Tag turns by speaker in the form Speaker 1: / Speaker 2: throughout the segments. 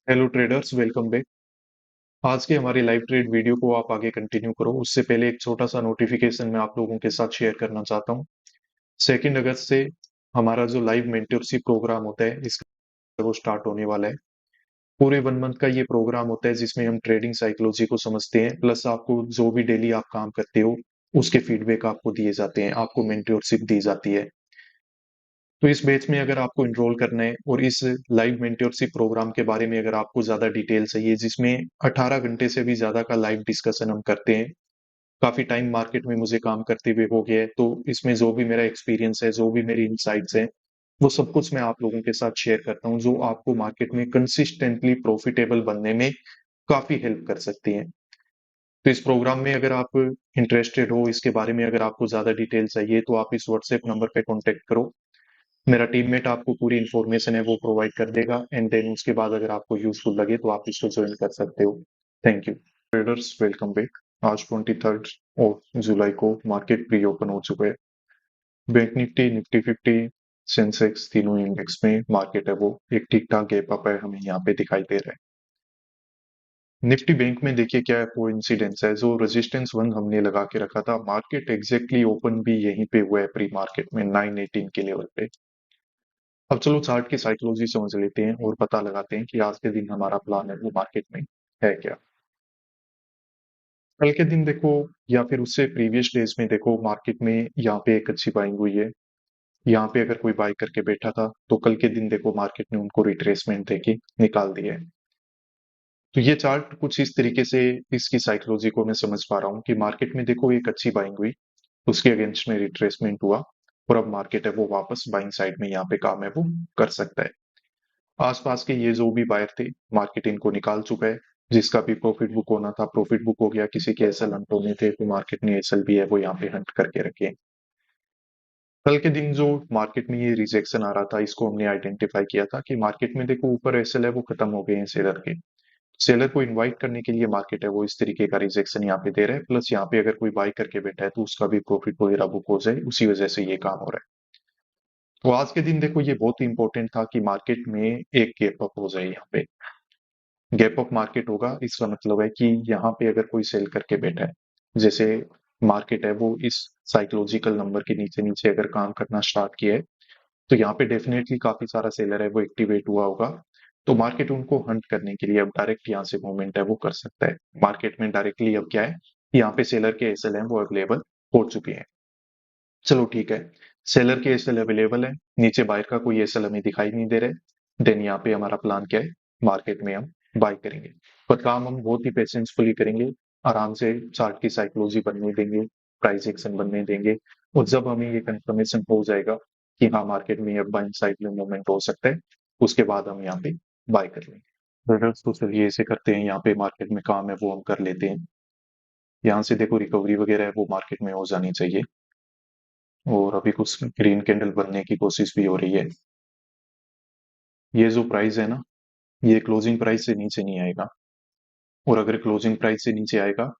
Speaker 1: Hello traders, welcome back. आज के हमारे लाइव ट्रेड वीडियो को आप आगे कंटिन्यू करो, उससे पहले एक छोटा सा नोटिफिकेशन मैं आप लोगों के साथ शेयर करना चाहता हूँ। 2 अगस्त से हमारा जो लाइव मेंटरशिप प्रोग्राम होता है इसका वो स्टार्ट होने वाला है। पूरे 1 मंथ का ये प्रोग्राम होता है जिसमें हम ट्रेडिंग साइकोलॉजी को समझते हैं, प्लस आपको जो भी डेली आप काम करते हो उसके फीडबैक आपको दिए जाते हैं, आपको मेंटरशिप दी जाती है। तो इस बैच में अगर आपको एनरोल करना है और इस लाइव मेंटरशिप प्रोग्राम के बारे में अगर आपको ज्यादा डिटेल चाहिए, जिसमें 18 घंटे से भी ज्यादा का लाइव डिस्कशन हम करते हैं। काफी टाइम मार्केट में मुझे काम करते हुए हो गया है, तो इसमें जो भी मेरा एक्सपीरियंस है, जो भी मेरी इनसाइट्स हैं, वो सब कुछ मैं आप लोगों के साथ शेयर करता हूँ, जो आपको मार्केट में कंसिस्टेंटली प्रॉफिटेबल बनने में काफी हेल्प कर सकती हैं। तो इस प्रोग्राम में अगर आप इंटरेस्टेड हो, इसके बारे में अगर आपको ज्यादा डिटेल चाहिए, तो आप इस व्हाट्सएप नंबर पे कॉन्टेक्ट करो। मेरा टीममेट आपको पूरी इन्फॉर्मेशन है वो प्रोवाइड कर देगा, एंड देन उसके बाद अगर आपको यूजफुल लगे तो आप इसको ज्वाइन कर सकते हो। Thank you traders, welcome back. आज 23 जुलाई को मार्केट प्री ओपन हो चुका है। बैंक निफ्टी, निफ्टी 50, सेंसेक्स तीनों इंडेक्स में मार्केट है वो एक ठीक ठाक गैप अप है हमें यहाँ पे दिखाई दे रहा है। निफ्टी बैंक में देखिए क्या कोइंसिडेंस है, जो रेजिस्टेंस 1 हमने लगा के रखा था, मार्केट एग्जैक्टली ओपन भी यहीं पे हुआ है प्री मार्केट में 918 के लेवल पे। अब चलो चार्ट की साइकोलॉजी समझ लेते हैं और पता लगाते हैं कि आज के दिन हमारा प्लान है वो मार्केट में है क्या। कल के दिन देखो, या फिर उससे प्रीवियस डेज में देखो, मार्केट में यहाँ पे एक अच्छी बाइंग हुई है। यहाँ पे अगर कोई बाई करके बैठा था तो कल के दिन देखो मार्केट ने उनको रिट्रेसमेंट देके निकाल दिया है। तो ये चार्ट कुछ इस तरीके से, इसकी साइकोलॉजी को मैं समझ पा रहा हूँ कि मार्केट में देखो एक अच्छी बाइंग हुई, उसके अगेंस्ट में रिट्रेसमेंट हुआ, और अब मार्केट है वो वापस बाइंग साइड में यहाँ पे काम है वो कर सकता है। आसपास के ये जो भी बायर थे, मार्केट इनको निकाल चुका है। जिसका भी प्रॉफिट बुक होना था प्रॉफिट बुक हो गया, किसी के एसएल हंट होने थे तो मार्केट ने एसएल भी है वो यहाँ पे हंट करके रखे। कल के दिन जो मार्केट में ये रिजेक्शन आ रहा था, इसको हमने आइडेंटिफाई किया था कि मार्केट में देखो ऊपर एसएल है वो खत्म हो गए हैं सेलर के। सेलर को इनवाइट करने के लिए मार्केट है वो इस तरीके का रिजेक्शन यहाँ पे दे रहा है, प्लस यहाँ पे अगर कोई बाय करके बैठा है तो उसका भी प्रॉफिट वगैरह बुक हो जाए, उसी वजह से ये काम हो रहा है। तो आज के दिन देखो ये बहुत ही इंपॉर्टेंट था कि मार्केट में एक गैप अप हो जाए। यहाँ पे गैप अप मार्केट होगा, इसका मतलब है कि यहाँ पे अगर कोई सेल करके बैठा है, जैसे मार्केट है वो इस साइकोलॉजिकल नंबर के नीचे नीचे अगर काम करना स्टार्ट किया है, तो यहाँ पे डेफिनेटली काफी सारा सेलर है वो एक्टिवेट हुआ होगा। तो मार्केट उनको हंट करने के लिए अब डायरेक्ट यहाँ से मूवमेंट है वो कर सकता है। मार्केट में डायरेक्टली अब क्या है, यहाँ पे सेलर के एसएल है वो अवेलेबल हो चुके हैं। चलो ठीक है, सेलर के एसएल अवेलेबल है, नीचे बायर का कोई एसएल हमें दिखाई नहीं दे रहा है। देन यहाँ पे हमारा प्लान क्या है, मार्केट में हम बाय करेंगे, पर काम हम बहुत ही पेशेंसफुली करेंगे। आराम से चार्ट की साइकोलॉजी बनने देंगे, प्राइस एक्शन बनने देंगे, और जब हमें ये कंफर्मेशन हो जाएगा कि हाँ मार्केट में अब बाइंग साइड में मूवमेंट हो सकता है, उसके बाद हम यहाँ पे बाय कर लेंगे। ट्रेडर्स तो चलिए ऐसे करते हैं, यहाँ पे मार्केट में काम है वो हम कर लेते हैं। यहाँ से देखो रिकवरी वगैरह है वो मार्केट में हो जानी चाहिए, और अभी कुछ ग्रीन कैंडल बनने की कोशिश भी हो रही है। ये जो प्राइस है ना, ये क्लोजिंग प्राइस से नीचे नहीं आएगा, और अगर क्लोजिंग प्राइस से नीचे आएगा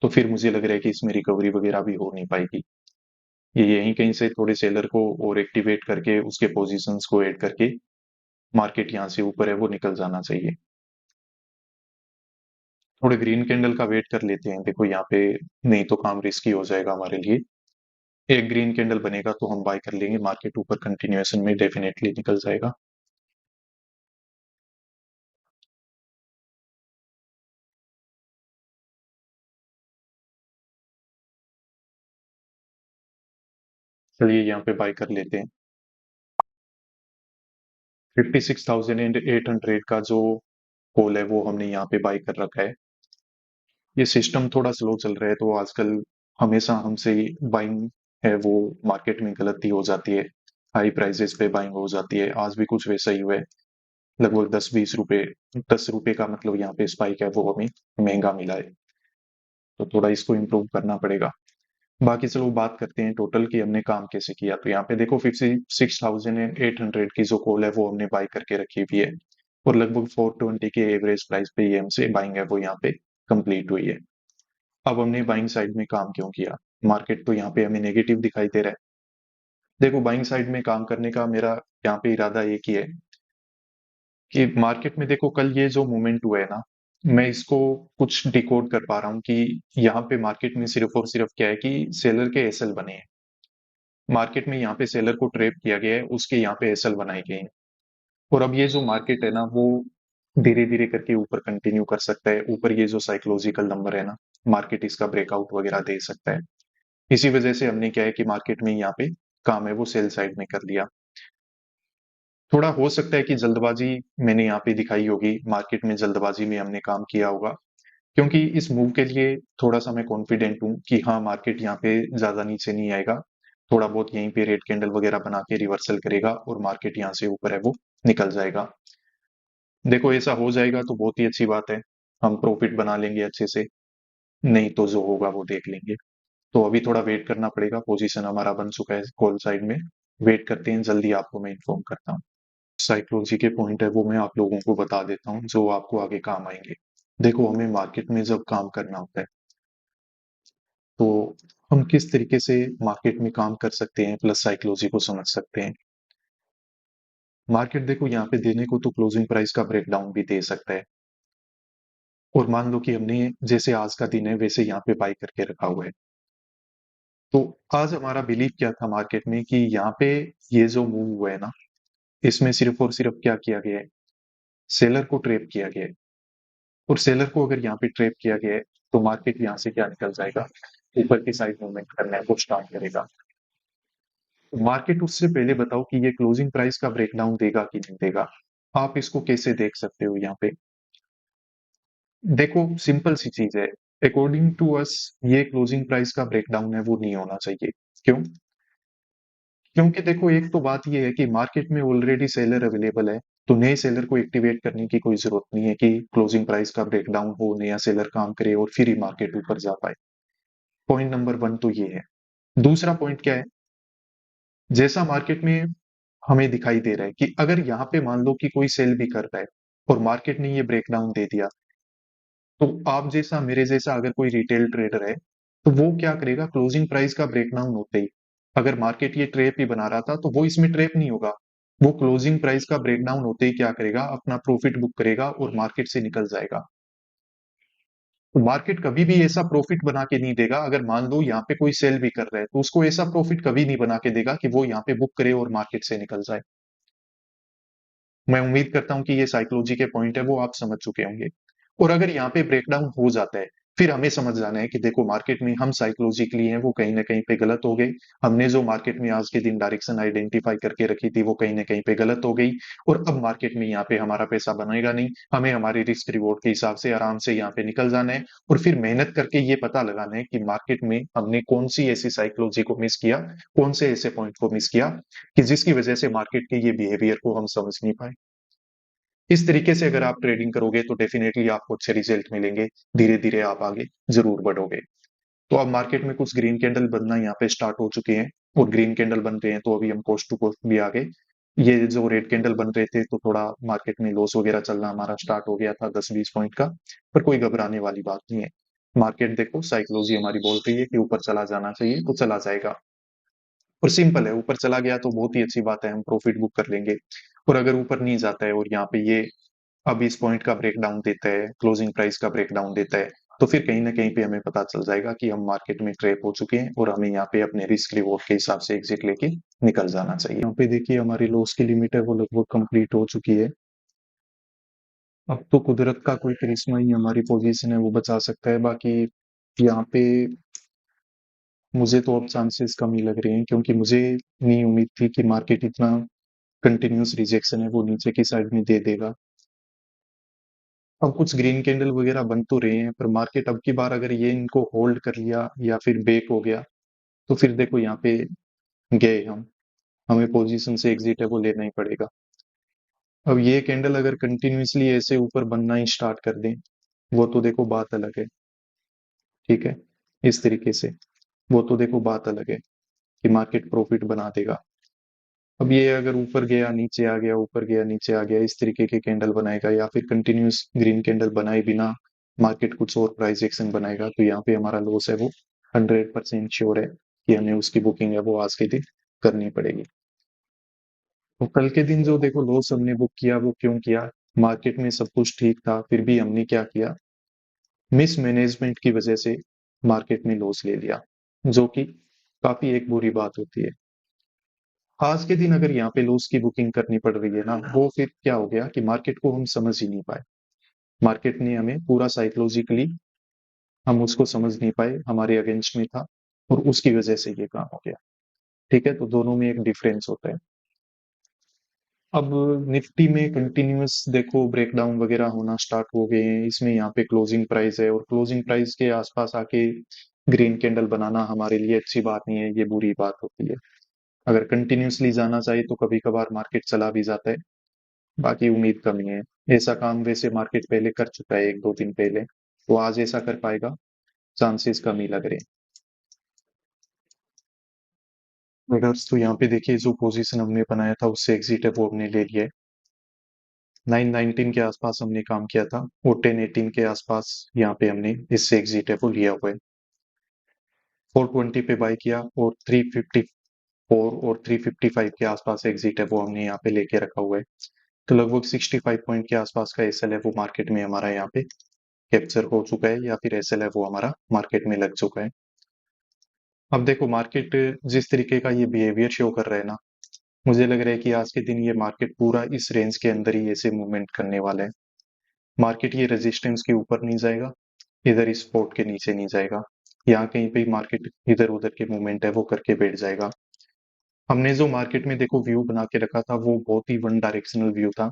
Speaker 1: तो फिर मुझे लग रहा है कि इसमें रिकवरी वगैरह भी हो नहीं पाएगी। ये यहीं कहीं से थोड़े सेलर को और एक्टिवेट करके उसके पोजीशंस को ऐड करके मार्केट यहाँ से ऊपर है वो निकल जाना चाहिए। थोड़े ग्रीन कैंडल का वेट कर लेते हैं, देखो यहाँ पे नहीं तो काम रिस्की हो जाएगा हमारे लिए। एक ग्रीन कैंडल बनेगा तो हम बाय कर लेंगे, मार्केट ऊपर कंटिन्यूएशन में डेफिनेटली निकल जाएगा। चलिए यहाँ पे बाय कर लेते हैं। 56,800 का जो कॉल है वो हमने यहाँ पे बाय कर रखा है। ये सिस्टम थोड़ा स्लो चल रहा है, तो आजकल हमेशा हमसे बाइंग है वो मार्केट में गलती हो जाती है, हाई प्राइसेस पे बाइंग हो जाती है। आज भी कुछ वैसा ही हुआ है, लगभग 10-20 रुपए, 10 रुपए का मतलब यहाँ पे स्पाइक है वो हमें महंगा मिला है। तो थोड़ा इसको इम्प्रूव करना पड़ेगा। बाकी चलो बात करते हैं टोटल कि हमने काम कैसे किया। तो यहाँ पे देखो 56,800 की जो कॉल है वो हमने बाय करके रखी हुई है, और लगभग 420 के एवरेज प्राइस पे ये हमसे बाइंग है वो यहाँ पे कंप्लीट हुई है। अब हमने बाइंग साइड में काम क्यों किया, मार्केट तो यहाँ पे हमें नेगेटिव दिखाई दे रहा है। देखो बाइंग साइड में काम करने का मेरा यहाँ पे इरादा एक ही है कि मार्केट में देखो कल ये जो मूवमेंट हुआ है ना, मैं इसको कुछ डिकोड कर पा रहा हूँ कि यहाँ पे मार्केट में सिर्फ और सिर्फ क्या है कि सेलर के एसएल बने हैं। मार्केट में यहाँ पे सेलर को ट्रैप किया गया है, उसके यहाँ पे एसएल बनाए गए हैं। और अब ये जो मार्केट है ना, वो धीरे धीरे करके ऊपर कंटिन्यू कर सकता है। ऊपर ये जो साइकोलॉजिकल नंबर है ना, मार्केट इसका ब्रेकआउट वगैरह दे सकता है। इसी वजह से हमने क्या है कि मार्केट में यहाँ पे काम है वो सेल साइड में कर लिया। थोड़ा हो सकता है कि जल्दबाजी मैंने यहाँ पे दिखाई होगी, मार्केट में जल्दबाजी में हमने काम किया होगा, क्योंकि इस मूव के लिए थोड़ा सा मैं कॉन्फिडेंट हूँ कि हाँ मार्केट यहाँ पे ज्यादा नीचे नहीं आएगा। थोड़ा बहुत यहीं पे रेड कैंडल वगैरह बना के रिवर्सल करेगा और मार्केट यहाँ से ऊपर है वो निकल जाएगा। देखो ऐसा हो जाएगा तो बहुत ही अच्छी बात है, हम प्रॉफिट बना लेंगे अच्छे से। नहीं तो जो होगा वो देख लेंगे। तो अभी थोड़ा वेट करना पड़ेगा, पोजीशन हमारा बन चुका है कॉल साइड में। वेट करते हैं, जल्दी आपको मैं इन्फॉर्म करता हूँ। साइकोलॉजी के पॉइंट है वो मैं आप लोगों को बता देता हूँ जो आपको आगे काम आएंगे। देखो हमें मार्केट में जब काम करना होता है तो हम किस तरीके से मार्केट में काम कर सकते हैं प्लस साइकोलॉजी को समझ सकते हैं। मार्केट देखो यहाँ पे देने को तो क्लोजिंग प्राइस का ब्रेकडाउन भी दे सकता है। और मान लो कि हमने जैसे आज का दिन है वैसे यहाँ पे बाई करके रखा हुआ है। तो आज हमारा बिलीव क्या था मार्केट में कि यहाँ पे ये जो मूव हुआ है ना, इसमें सिर्फ और सिर्फ क्या किया गया है, सेलर को ट्रैप किया गया है। और सेलर को अगर यहाँ पे ट्रैप किया गया है तो मार्केट यहाँ से क्या निकल जाएगा, ऊपर की साइड मूवमेंट करना है वो स्टार्ट करेगा। मार्केट उससे पहले बताओ कि ये क्लोजिंग प्राइस का ब्रेकडाउन देगा कि नहीं देगा। आप इसको कैसे देख सकते हो यहाँ पे। देखो सिंपल सी चीज है, अकॉर्डिंग टू अस ये क्लोजिंग प्राइस का ब्रेकडाउन है वो नहीं होना चाहिए। क्यों? क्योंकि देखो एक तो बात ये है कि मार्केट में ऑलरेडी सेलर अवेलेबल है, तो नए सेलर को एक्टिवेट करने की कोई जरूरत नहीं है कि क्लोजिंग प्राइस का ब्रेकडाउन हो, नया सेलर काम करे और फिर ही मार्केट ऊपर जा पाए। पॉइंट नंबर वन तो ये है। दूसरा पॉइंट क्या है, जैसा मार्केट में हमें दिखाई दे रहा है कि अगर यहाँ पे मान लो कि कोई सेल भी कर रहा है और मार्केट ने ये ब्रेकडाउन दे दिया, तो आप जैसा मेरे जैसा अगर कोई रिटेल ट्रेडर है तो वो क्या करेगा, क्लोजिंग प्राइस का ब्रेकडाउन होते ही अगर मार्केट ये ट्रेप ही बना रहा था तो वो इसमें ट्रेप नहीं होगा। वो क्लोजिंग प्राइस का ब्रेकडाउन होते ही क्या करेगा, अपना प्रॉफिट बुक करेगा और मार्केट से निकल जाएगा। तो मार्केट कभी भी ऐसा प्रॉफिट बना के नहीं देगा, अगर मान लो यहाँ पे कोई सेल भी कर रहा है तो उसको ऐसा प्रॉफिट कभी नहीं बना के देगा कि वो यहाँ पे बुक करे और मार्केट से निकल जाए। मैं उम्मीद करता हूँ कि ये साइकोलॉजी के पॉइंट है वो आप समझ चुके होंगे। और अगर यहाँ पे ब्रेकडाउन हो जाता है, फिर हमें समझ जाना है कि देखो मार्केट में हम साइकोलॉजिकली हैं वो कहीं ना कहीं पे गलत हो गए। हमने जो मार्केट में आज के दिन डायरेक्शन आइडेंटिफाई करके रखी थी वो कहीं ना कहीं पे गलत हो गई। और अब मार्केट में यहाँ पे हमारा पैसा बनेगा नहीं, हमें हमारी रिस्क रिवॉर्ड के हिसाब से आराम से यहाँ पे निकल जाना है। और फिर मेहनत करके ये पता लगाना है कि मार्केट में हमने कौन सी ऐसी साइकोलॉजी को मिस किया, कौन से ऐसे पॉइंट को मिस किया कि जिसकी वजह से मार्केट के ये बिहेवियर को हम समझ नहीं पाए। इस तरीके से अगर आप ट्रेडिंग करोगे तो डेफिनेटली आपको अच्छे रिजल्ट मिलेंगे, धीरे धीरे आप आगे जरूर बढ़ोगे। तो अब मार्केट में कुछ ग्रीन कैंडल बनना यहाँ पे स्टार्ट हो चुके हैं और ग्रीन कैंडल बन रहे हैं तो अभी हम कॉस्ट टू कॉस्ट भी आ गए। ये जो रेड कैंडल बन रहे थे तो थोड़ा मार्केट में लॉस वगैरह चलना हमारा स्टार्ट हो गया था 10-20 पॉइंट का, पर कोई घबराने वाली बात नहीं है। मार्केट देखो साइकोलॉजी हमारी बोल रही है कि ऊपर चला जाना चाहिए तो चला जाएगा। और सिंपल है, ऊपर चला गया तो बहुत ही अच्छी बात है, हम प्रॉफिट बुक कर लेंगे। और अगर ऊपर नहीं जाता है और यहाँ पे ये अब इस पॉइंट का ब्रेकडाउन देता है, क्लोजिंग प्राइस का ब्रेकडाउन देता है, तो फिर कहीं ना कहीं पे हमें पता चल जाएगा कि हम मार्केट में ट्रैप हो चुके हैं और हमें यहाँ पे अपने रिस्क रिवॉर्ड के हिसाब से एग्जिट लेके निकल जाना चाहिए। यहाँ पे देखिए हमारी लॉस की लिमिट है वो लगभग कंप्लीट हो चुकी है। अब तो कुदरत का कोई करिश्मा ही हमारी पोजीशन है वो बचा सकता है, बाकी यहाँ पे मुझे तो अब चांसेस कम ही लग रहे हैं, क्योंकि मुझे नहीं उम्मीद थी कि मार्केट इतना कंटिन्यूस रिजेक्शन है वो नीचे की साइड में दे देगा। अब कुछ ग्रीन कैंडल वगैरह बन तो रहे हैं, पर मार्केट अब की बार अगर ये इनको होल्ड कर लिया या फिर बेक हो गया तो फिर देखो यहाँ पे गए हम, हमें पोजीशन से एग्जिट है वो लेना ही पड़ेगा। अब ये कैंडल अगर कंटिन्यूसली ऐसे ऊपर बनना ही स्टार्ट कर दें वो तो देखो बात अलग है। ठीक है, इस तरीके से वो तो देखो बात अलग है कि मार्केट प्रॉफिट बना देगा। अब ये अगर ऊपर गया नीचे आ गया, ऊपर गया नीचे आ गया, इस तरीके के कैंडल बनाएगा या फिर कंटिन्यूस ग्रीन कैंडल बनाए बिना मार्केट कुछ और प्राइस एक्शन बनाएगा तो यहाँ पे हमारा लॉस है वो 100% श्योर है कि हमें उसकी बुकिंग है वो आज के दिन करनी पड़ेगी। तो कल के दिन जो देखो लॉस हमने बुक किया वो क्यों किया, मार्केट में सब कुछ ठीक था, फिर भी हमने क्या किया, मिसमैनेजमेंट की वजह से मार्केट में लॉस ले लिया, जो कि काफी एक बुरी बात होती है। आज के दिन अगर यहाँ पे लॉस की बुकिंग करनी पड़ रही है ना, वो फिर क्या हो गया कि मार्केट को हम समझ ही नहीं पाए। मार्केट ने हमें पूरा साइकोलॉजिकली, हम उसको समझ नहीं पाए, हमारे अगेंस्ट में था, और उसकी वजह से ये काम हो गया। ठीक है, तो दोनों में एक डिफरेंस होता है। अब निफ्टी में कंटिन्यूअस देखो ब्रेकडाउन वगैरह होना स्टार्ट हो गए हैं। इसमें यहाँ पे क्लोजिंग प्राइस है, और क्लोजिंग प्राइस के आसपास आके ग्रीन कैंडल बनाना हमारे लिए अच्छी बात नहीं है, ये बुरी बात होती है। अगर कंटिन्यूअसली जाना चाहिए तो कभी कभार मार्केट चला भी जाता है, बाकी उम्मीद कम ही है। ऐसा काम वैसे मार्केट पहले कर चुका है एक दो दिन पहले, तो आज ऐसा कर पाएगा, चांसेस कम ही लग रहे हैं। ट्रेडर्स तो यहाँ पे देखिए, जो पोजीशन हमने बनाया था उससे एग्जिट है वो हमने ले लिया है। 919 के आसपास हमने काम किया था, और 1018 के आसपास यहाँ पे हमने इससे एग्जिट है वो लिया हुआ है। 420 पे बाय किया, और 354 और 355 के आसपास एग्जिट है वो हमने यहाँ पे लेके रखा हुआ है। तो लगभग 65 पॉइंट के आसपास का एसएल है वो मार्केट में हमारा यहाँ पे कैप्चर हो चुका है, या फिर एसएल है वो हमारा मार्केट में लग चुका है। अब देखो मार्केट जिस तरीके का ये बिहेवियर शो कर रहा है ना, मुझे लग रहा है कि आज के दिन ये मार्केट पूरा इस रेंज के अंदर ही ऐसे मूवमेंट करने वाला है। मार्केट ये रेजिस्टेंस के ऊपर नहीं जाएगा, इधर इस सपोर्ट के नीचे नहीं जाएगा, यहाँ कहीं पे मार्केट इधर उधर के मूवमेंट है वो करके बैठ जाएगा। हमने जो मार्केट में देखो व्यू बना के रखा था वो बहुत ही वन डायरेक्शनल व्यू था,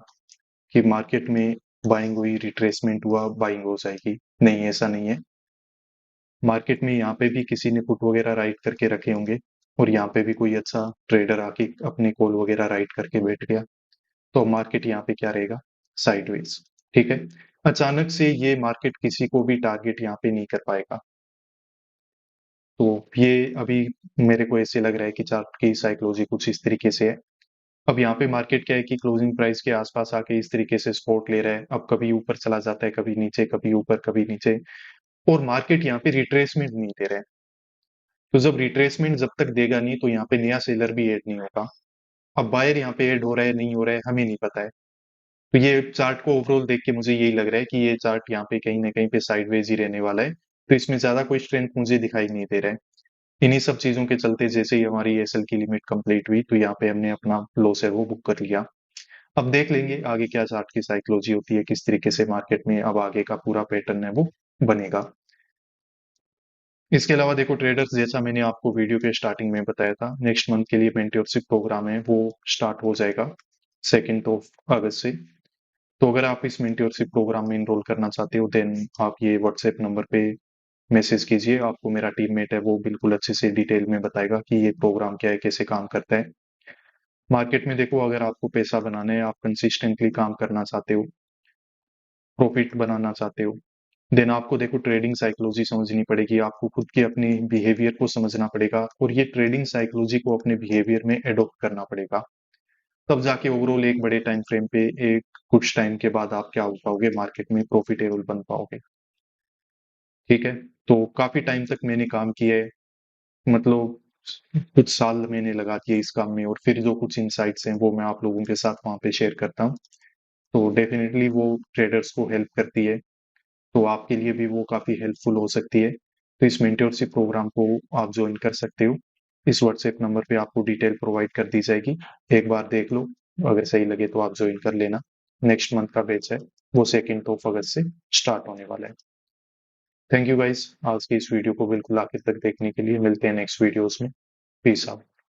Speaker 1: कि मार्केट में बाइंग हुई, रिट्रेसमेंट हुआ, बाइंग हो जाएगी। नहीं, ऐसा नहीं है। मार्केट में यहाँ पे भी किसी ने पुट वगैरह राइट करके रखे होंगे, और यहाँ पे भी कोई अच्छा ट्रेडर आके अपनी कॉल वगैरह राइट करके बैठ गया, तो मार्केट यहाँ पे क्या रहेगा, साइडवेज। ठीक है, अचानक से ये मार्केट किसी को भी टारगेट यहाँ पे नहीं कर पाएगा। तो ये अभी मेरे को ऐसे लग रहा है कि चार्ट की साइकोलॉजी कुछ इस तरीके से है। अब यहाँ पे मार्केट क्या है कि क्लोजिंग प्राइस के आसपास आके इस तरीके से सपोर्ट ले रहा है, अब कभी ऊपर चला जाता है, कभी नीचे, कभी ऊपर, कभी नीचे, और मार्केट यहाँ पे रिट्रेसमेंट नहीं दे रहा है। तो जब रिट्रेसमेंट जब तक देगा नहीं, तो यहाँ पे नया सेलर भी ऐड नहीं होगा। अब बायर यहाँ पे ऐड हो रहा है नहीं हो रहा है हमें नहीं पता है। तो ये चार्ट को ओवरऑल देख के मुझे यही लग रहा है कि ये चार्ट यहाँ पे कहीं ना कहीं पे साइडवेज ही रहने वाला है। तो इसमें ज्यादा कोई स्ट्रेंथ मुझे दिखाई नहीं दे रहा है। इन्हीं सब चीजों के चलते जैसे ही हमारी एसएल की लिमिट कंप्लीट हुई, तो यहाँ पे हमने अपना लॉस है वो बुक कर लिया। अब देख लेंगे आगे क्या चार्ट की साइकोलॉजी होती है, किस तरीके से मार्केट में अब आगे का पूरा पैटर्न है वो बनेगा। इसके अलावा देखो ट्रेडर्स, जैसा मैंने आपको वीडियो के स्टार्टिंग में बताया था, नेक्स्ट मंथ के लिए मेंटरशिप प्रोग्राम है वो स्टार्ट हो जाएगा 2 अगस्त से। तो अगर आप इस मेंटरशिप प्रोग्राम में इनरोल करना चाहते हो, देन आप ये व्हाट्सएप नंबर पे मैसेज कीजिए, आपको मेरा टीममेट है वो बिल्कुल अच्छे से डिटेल में बताएगा कि ये प्रोग्राम क्या है, कैसे काम करता है। मार्केट में देखो, अगर आपको पैसा बनाना है, आप कंसिस्टेंटली काम करना चाहते हो, प्रॉफिट बनाना चाहते हो, देन आपको देखो ट्रेडिंग साइकोलॉजी समझनी पड़ेगी, आपको खुद के अपने बिहेवियर को समझना पड़ेगा, और ये ट्रेडिंग साइकोलॉजी को अपने बिहेवियर में एडॉप्ट करना पड़ेगा। तब जाके ओवरऑल एक बड़े टाइम फ्रेम पे एक कुछ टाइम के बाद आप क्या हो पाओगे, मार्केट में प्रॉफिटेबल बन पाओगे। ठीक है, तो काफी टाइम तक मैंने काम किया है, मतलब कुछ साल मैंने लगा दिए इस काम में, और फिर जो कुछ इंसाइट्स हैं वो मैं आप लोगों के साथ वहां पे शेयर करता हूँ। तो डेफिनेटली वो ट्रेडर्स को हेल्प करती है, तो आपके लिए भी वो काफी हेल्पफुल हो सकती है। तो इस मेंटरशिप प्रोग्राम को आप ज्वाइन कर सकते हो। इस व्हाट्सएप नंबर पे आपको डिटेल प्रोवाइड कर दी जाएगी, एक बार देख लो, अगर सही लगे तो आप ज्वाइन कर लेना। नेक्स्ट मंथ का बैच है वो 2 अगस्त से स्टार्ट होने वाला है। थैंक यू गाइस, आज की इस वीडियो को बिल्कुल आखिर तक देखने के लिए। मिलते हैं नेक्स्ट वीडियोस में। Peace out.